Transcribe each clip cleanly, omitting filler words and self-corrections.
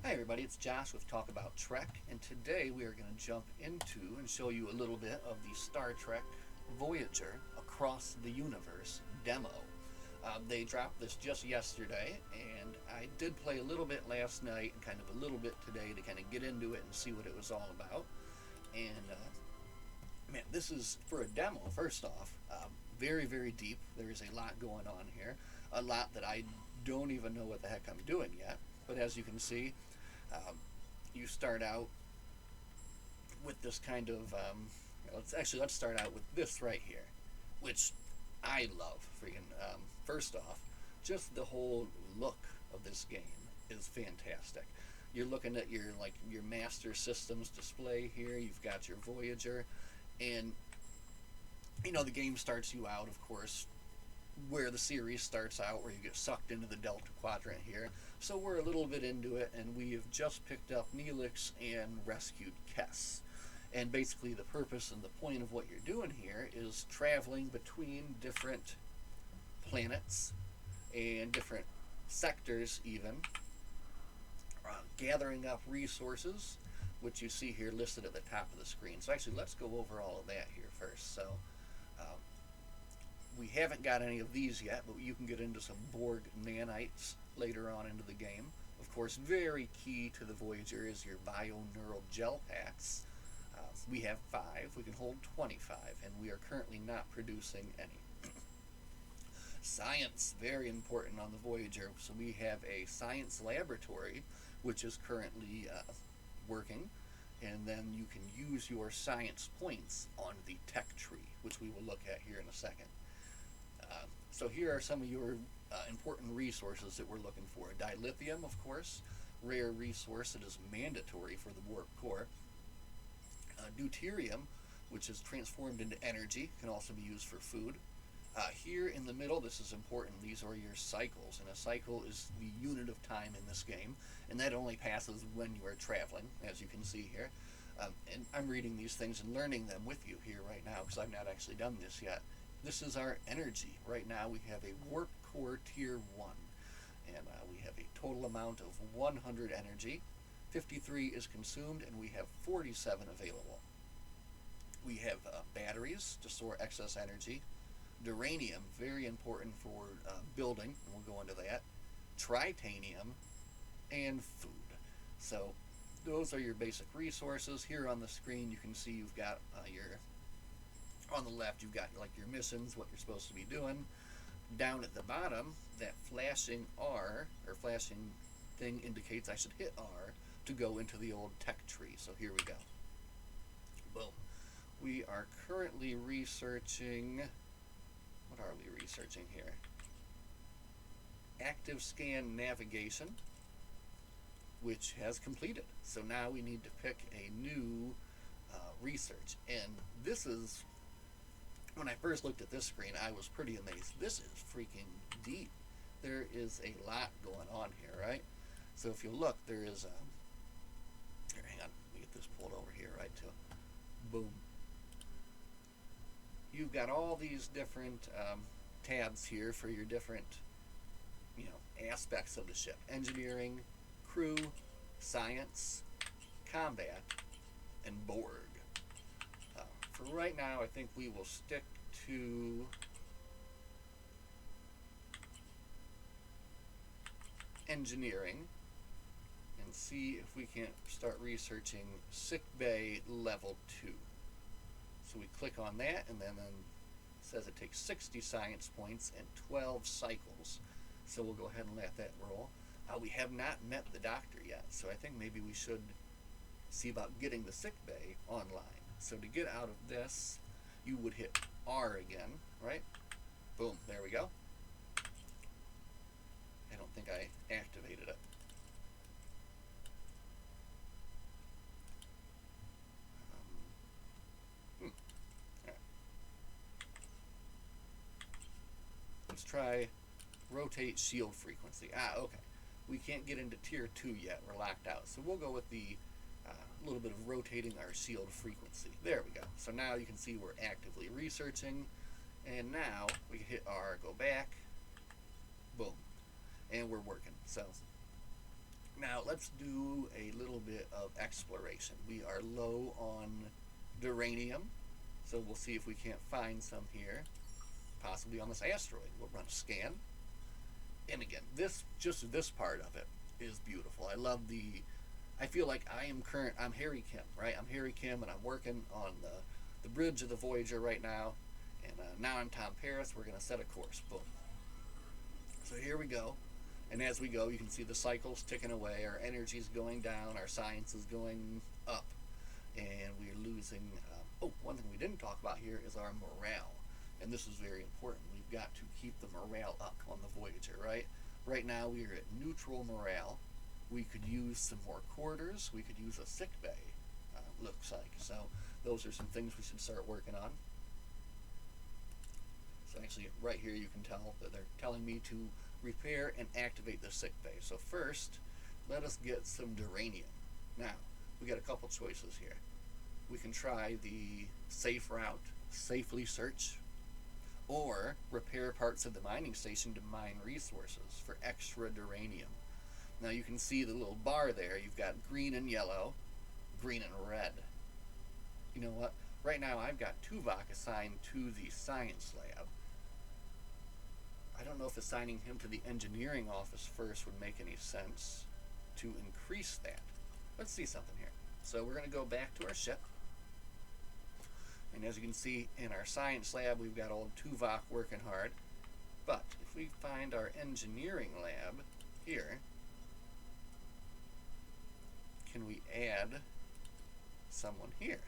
Hi everybody, it's Josh with Talk About Trek, and today we are going to jump into and show you a little bit of the Star Trek Voyager Across the Universe demo. They dropped this just yesterday, and I did play a little bit last night and kind of a little bit today to kind of get into it and see what it was all about. And man, this is for a demo, first off, very, very deep. There is a lot going on here, a lot that I don't even know what the heck I'm doing yet. But as you can see, you start out with this kind of let's start out with this right here, which I love. First off, just the whole look of this game is fantastic. You're looking at your master systems display here. You've got your Voyager, and the game starts you out, of course, where the series starts out, where you get sucked into the Delta Quadrant here. So we're a little bit into it, and we have just picked up Neelix and rescued Kess. And basically the purpose and the point of what you're doing here is traveling between different planets and different sectors even, gathering up resources, which you see here listed at the top of the screen. So actually let's go over all of that here first. So we haven't got any of these yet, but you can get into some Borg nanites later on into the game. Of course, very key to the Voyager is your bio-neural gel packs. We have 5, we can hold 25, and we are currently not producing any. Science, very important on the Voyager. So we have a science laboratory, which is currently working, and then you can use your science points on the tech tree, which we will look at here in a second. So here are some of your important resources that we're looking for. Dilithium, of course, rare resource that is mandatory for the warp core. Deuterium, which is transformed into energy, can also be used for food. Here in the middle, this is important, these are your cycles, and a cycle is the unit of time in this game, and that only passes when you are traveling, as you can see here. And I'm reading these things and learning them with you here right now, because I've not actually done this yet. This is our energy. Right now we have a warp core tier 1, and we have a total amount of 100 energy. 53 is consumed, and we have 47 available. We have batteries to store excess energy. Duranium, very important for building, and we'll go into that. Tritanium, and food. So those are your basic resources. Here on the screen you can see you've got on the left you've got your missions, what you're supposed to be doing. Down at the bottom, that flashing R, or flashing thing, indicates I should hit R to go into the old tech tree. So here we go. Boom. We are currently researching, what are we researching here? Active scan navigation, which has completed. So now we need to pick a new research. And this is, when I first looked at this screen, I was pretty amazed. This is freaking deep. There is a lot going on here, right? So if you look, there is here, hang on, let me get this pulled over here, right, too. Boom. You've got all these different tabs here for your different, aspects of the ship. Engineering, crew, science, combat, and Borg. For right now, I think we will stick to engineering and see if we can start researching sick bay level 2. So we click on that, and then it says it takes 60 science points and 12 cycles. So we'll go ahead and let that roll. We have not met the doctor yet, so I think maybe we should see about getting the sick bay online. So to get out of this, you would hit R again, right? Boom, there we go. I don't think I activated it. Right. Let's try rotate shield frequency. Okay. We can't get into tier 2 yet. We're locked out. So we'll go with the little bit of rotating our shield frequency. There we go. So now you can see we're actively researching, and now we can hit R, go back, boom, and we're working. So now Now let's do a little bit of exploration. We are low on duranium, so we'll see if we can't find some here, possibly on this asteroid. We'll run a scan. And again, just this part of it is beautiful. I feel like I'm Harry Kim, right? I'm Harry Kim, and I'm working on the bridge of the Voyager right now. And now I'm Tom Paris. We're going to set a course. Boom. So here we go. And as we go, you can see the cycles ticking away. Our energy's going down. Our science is going up. And we're losing... one thing we didn't talk about here is our morale. And this is very important. We've got to keep the morale up on the Voyager, right? Right now, we are at neutral morale. We could use some more quarters. We could use a sick bay, looks like. So those are some things we should start working on. So actually, right here, you can tell that they're telling me to repair and activate the sick bay. So first, let us get some duranium. Now, we got a couple choices here. We can try the safe route, safely search, or repair parts of the mining station to mine resources for extra duranium. Now you can see the little bar there. You've got green and yellow, green and red. You know what? Right now I've got Tuvok assigned to the science lab. I don't know if assigning him to the engineering office first would make any sense to increase that. Let's see something here. So we're going to go back to our ship. And as you can see in our science lab, we've got old Tuvok working hard. But if we find our engineering lab here, can we add someone here?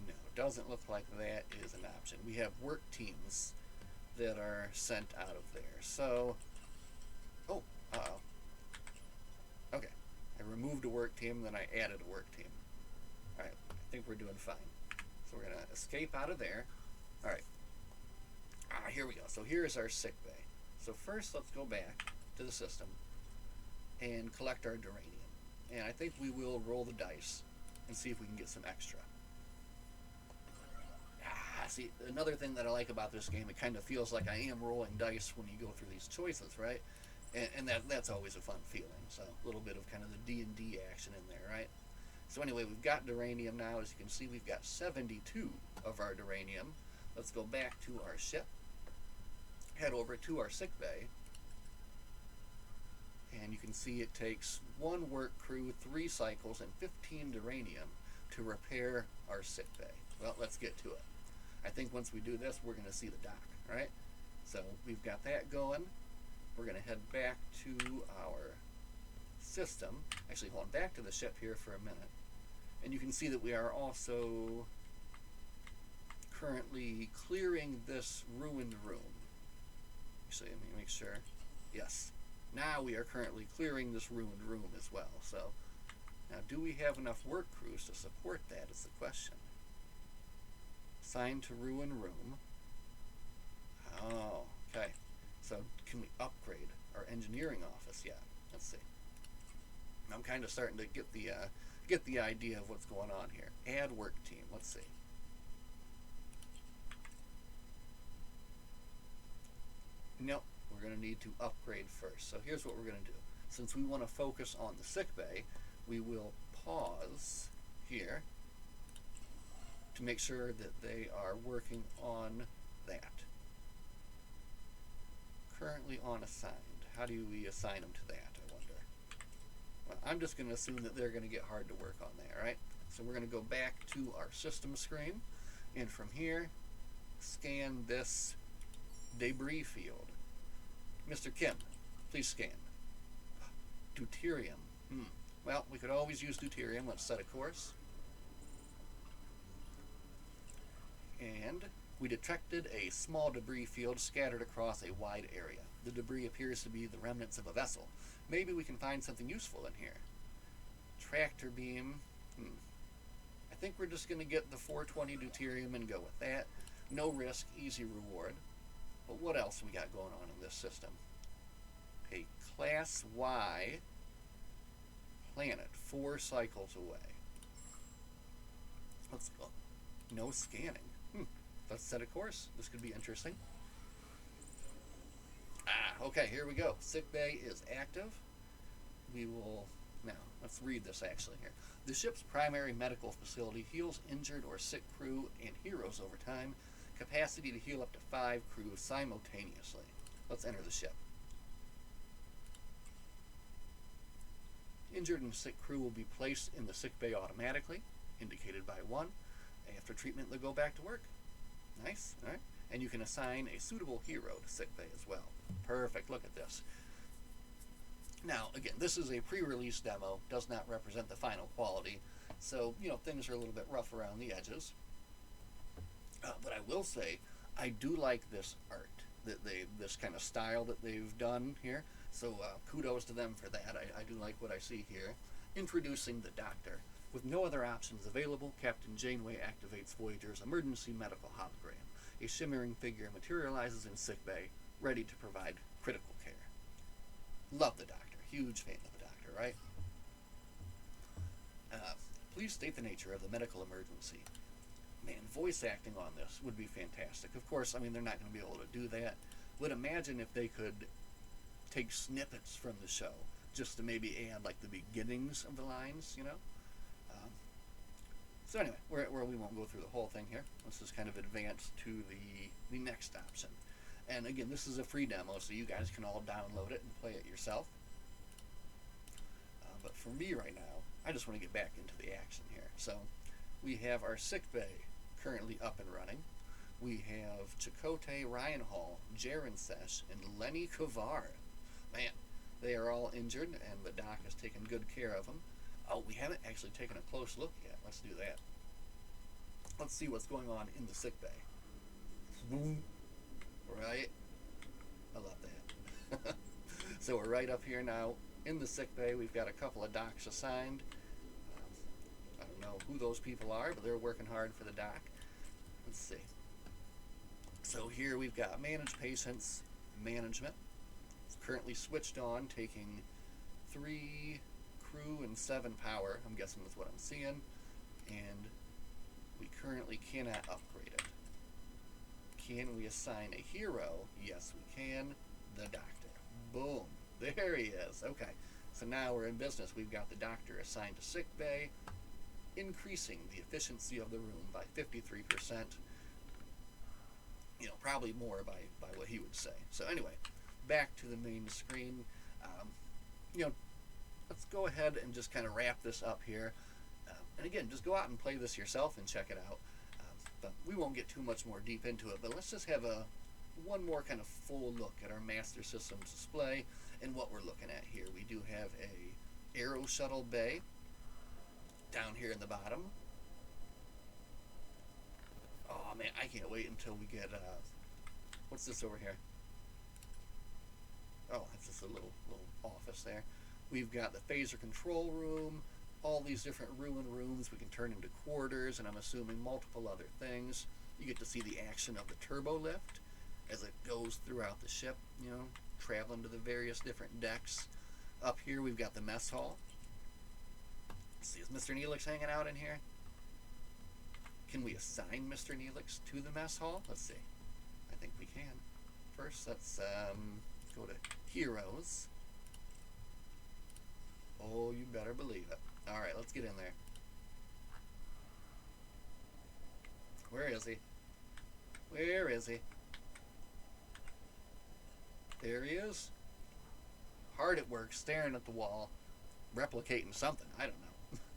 No, it doesn't look like that is an option. We have work teams that are sent out of there. So, okay. I removed a work team, then I added a work team. Alright, I think we're doing fine. So we're going to escape out of there. Alright. Here we go. So here's our sick bay. So first, let's go back to the system and collect our duranium. And I think we will roll the dice and see if we can get some extra. See, another thing that I like about this game, it kind of feels like I am rolling dice when you go through these choices, right? And that's always a fun feeling. So a little bit of kind of the D&D action in there, right? So anyway, we've got duranium now. As you can see, we've got 72 of our duranium. Let's go back to our ship, head over to our sick bay, and you can see it takes 1 work crew, 3 cycles, and 15 duranium to repair our sick bay. Well, let's get to it. I think once we do this, we're going to see the dock, right? So we've got that going. We're going to head back to our system. Actually, hold on, back to the ship here for a minute. And you can see that we are also currently clearing this ruined room. Actually, let me make sure. Yes. Now we are currently clearing this ruined room as well. So, now do we have enough work crews to support that is the question. Assign to ruin room. Oh, okay. So can we upgrade our engineering office yet? Let's see. I'm kind of starting to get the idea of what's going on here. Add work team. Let's see. Nope. We're going to need to upgrade first. So here's what we're going to do. Since we want to focus on the sick bay, we will pause here to make sure that they are working on that. Currently unassigned. How do we assign them to that, I wonder? Well, I'm just going to assume that they're going to get hard to work on there, right? So we're going to go back to our system screen, and from here, scan this debris field. Mr. Kim, please scan. Deuterium. Well, we could always use deuterium. Let's set a course. And we detected a small debris field scattered across a wide area. The debris appears to be the remnants of a vessel. Maybe we can find something useful in here. Tractor beam. I think we're just going to get the 420 deuterium and go with that. No risk, easy reward. But what else we got going on in this system? A Class Y planet 4 cycles away. Let's go. No scanning. Let's set a course. This could be interesting. Okay, here we go. Sick bay is active. We will now let's read this actually here. The ship's primary medical facility heals injured or sick crew and heroes over time. Capacity to heal up to 5 crew simultaneously. Let's enter the ship. Injured and sick crew will be placed in the sick bay automatically, indicated by 1. After treatment, they'll go back to work. Nice, all right? And you can assign a suitable hero to sick bay as well. Perfect, look at this. Now, again, this is a pre-release demo, does not represent the final quality, so, things are a little bit rough around the edges. But I will say, I do like this art, this kind of style that they've done here. So kudos to them for that. I do like what I see here. Introducing the Doctor. With no other options available, Captain Janeway activates Voyager's emergency medical hologram. A shimmering figure materializes in sickbay, ready to provide critical care. Love the Doctor. Huge fan of the Doctor, right? Please state the nature of the medical emergency. Man, voice acting on this would be fantastic. Of course, they're not going to be able to do that. Would imagine if they could take snippets from the show just to maybe add like the beginnings of the lines, So anyway, we won't go through the whole thing here. Let's just kind of advance to the next option. And again, this is a free demo, so you guys can all download it and play it yourself. But for me right now, I just want to get back into the action here. So we have our sick bay currently up and running. We have Chakotay Ryanhall, Jaren Sesh, and Lenny Kavar. Man, they are all injured, and the doc has taken good care of them. Oh, we haven't actually taken a close look yet. Let's do that. Let's see what's going on in the sick bay. Boom. Right? I love that. So we're right up here now in the sick bay. We've got a couple of docs assigned. I don't know who those people are, but they're working hard for the doc. Let's see. So here we've got manage patients management. It's currently switched on, taking 3 crew and 7 power. I'm guessing that's what I'm seeing. And we currently cannot upgrade it. Can we assign a hero? Yes, we can. The Doctor. Boom. There he is. Okay. So now we're in business. We've got the Doctor assigned to sick bay, increasing the efficiency of the room by 53%. Probably more by what he would say. So anyway, back to the main screen. Let's go ahead and just kind of wrap this up here. And again, just go out and play this yourself and check it out. But we won't get too much more deep into it. But let's just have one more kind of full look at our Master Systems display and what we're looking at here. We do have a Aero Shuttle bay down here in the bottom. Oh man, I can't wait until we get what's this over here? Oh, that's just a little office there. We've got the phaser control room, all these different ruin rooms we can turn into quarters, and I'm assuming multiple other things. You get to see the action of the turbo lift as it goes throughout the ship, traveling to the various different decks. Up here we've got the mess hall. Let's see, is Mr. Neelix hanging out in here? Can we assign Mr. Neelix to the mess hall? Let's see. I think we can. First, let's go to Heroes. Oh, you better believe it. Alright, let's get in there. Where is he? Where is he? There he is. Hard at work, staring at the wall, replicating something. I don't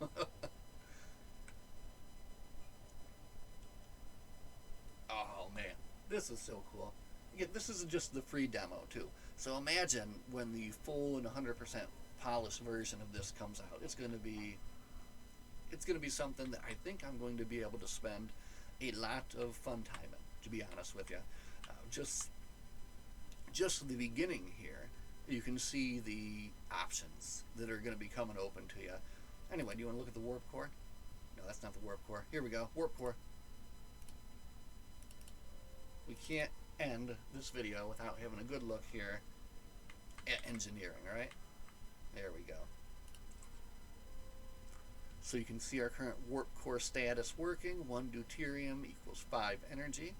know. Oh man, this is so cool. Again, this is just the free demo too. So imagine when the full and 100% polished version of this comes out. It's going to be something that I think I'm going to be able to spend a lot of fun time in, to be honest with you. Just the beginning here, you can see the options that are going to be coming open to you. Anyway, do you want to look at the warp core? No, that's not the warp core. Here we go, warp core. We can't end this video without having a good look here at engineering, alright? There we go. So you can see our current warp core status working. 1 deuterium equals 5 energy.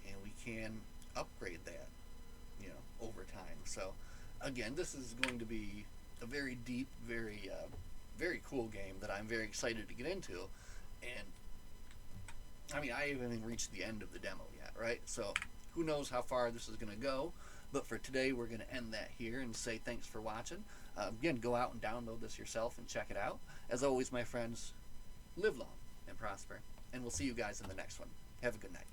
And we can upgrade that. over time. So again, this is going to be a very deep, very cool game that I'm very excited to get into. And I mean, I haven't even reached the end of the demo yet, right? So who knows how far this is going to go. But for today, we're going to end that here and say thanks for watching. Again, go out and download this yourself and check it out. As always, my friends, live long and prosper. And we'll see you guys in the next one. Have a good night.